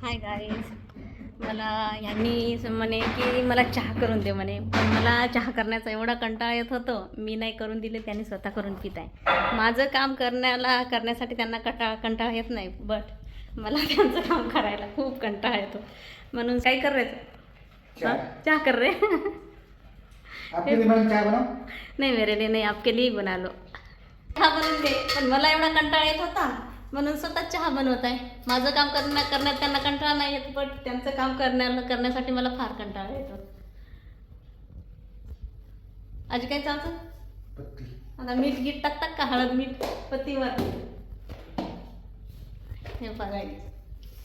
Hi guys. मला यांनी म्हणे की मला चहा करून दे म्हणे, पण मला चहा करण्याचा एवढा कंटाळा येत होतं, मी नाही करून दिले, त्यांनी स्वतः करून पित आहे. माझं काम करण्यासाठी त्यांना कंटाळा येत नाही, बट मला त्यांचं काम करायला खूप कंटाळा येतो. म्हणून काय करायचं, चहा कर रे. आपके लिए मैडम चाय बनाओ? नाही मेरे लिए नहीं, आपके लिए बना लो. चहा बनवून दे, पण मला एवढा कंटाळा येत होता म्हणून स्वतः चहा बनवत आहे. माझं काम करण्यात त्यांना कंटाळा नाही येत, पण त्यांचं काम करण्यासाठी मला फार कंटाळा येतो. आज काय चालतं? पत्ती. आता मीठ गीठ टाकतात का, हळद मीठ पत्तीवर. हे बघा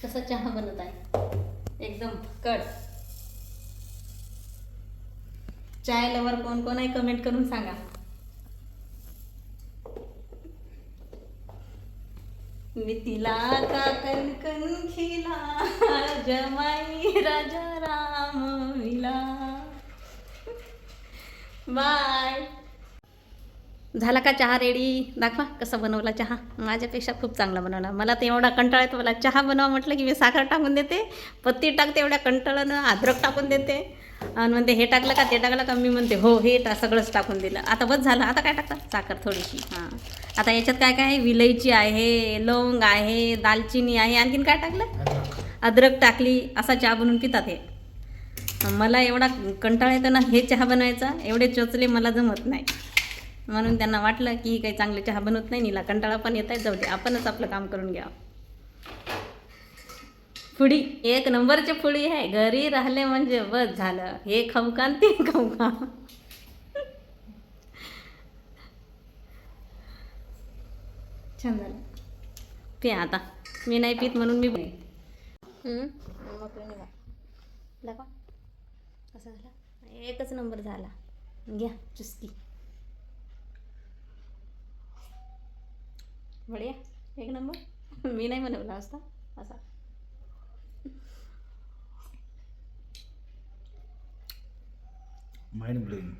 कसं चहा बनवत आहे, एकदम कड. चाय लवर कोण आहे कमेंट करून सांगा. मिथिला का कणकण खिला, जमाई राजा राम मिला. बाय. झाला का चहा रेडी? दाखवा कसा बनवला चहा. माझ्यापेक्षा खूप चांगला बनवला. मला तर एवढा कंटाळा येतो, मला चहा बनवा म्हटलं की मी साखर टाकून देते, पत्ती टाकते, एवढ्या कंटाळानं अद्रक टाकून देते आणि म्हणते हे टाकलं का ते टाकलं का, मी म्हणते हो हे सगळंच टाकून दिलं. आता बस झालं, आता काय टाकतात? साखर थोडीशी. हां, आता याच्यात काय काय आहे, विलायची आहे, लवंग आहे, दालचिनी आहे, आणखीन काय टाकलं? अद्रक टाकली. असा चहा बनवून पितात हे. मला एवढा कंटाळा येतो ना हे चहा बनवायचा, एवढे चोचले मला जमत नाही. म्हणून त्यांना वाटलं की काही चांगले चहा बनवत नाही, नीला कंटाळा पण येत आहे, जाऊ दे आपणच आपलं काम करून घ्या. फुडी एक नंबरची फुडी आहे, घरी राहिले म्हणजे बस झालं, हे खाऊ का ते खाऊ का. छान झालं. पे आता मी नाही पित म्हणून मी दाखवा कसा झाला. एकच नंबर झाला. घ्या चुस्की. बढिया, एक नंबर. मी नाही बनवला असता असा. Mind blowing.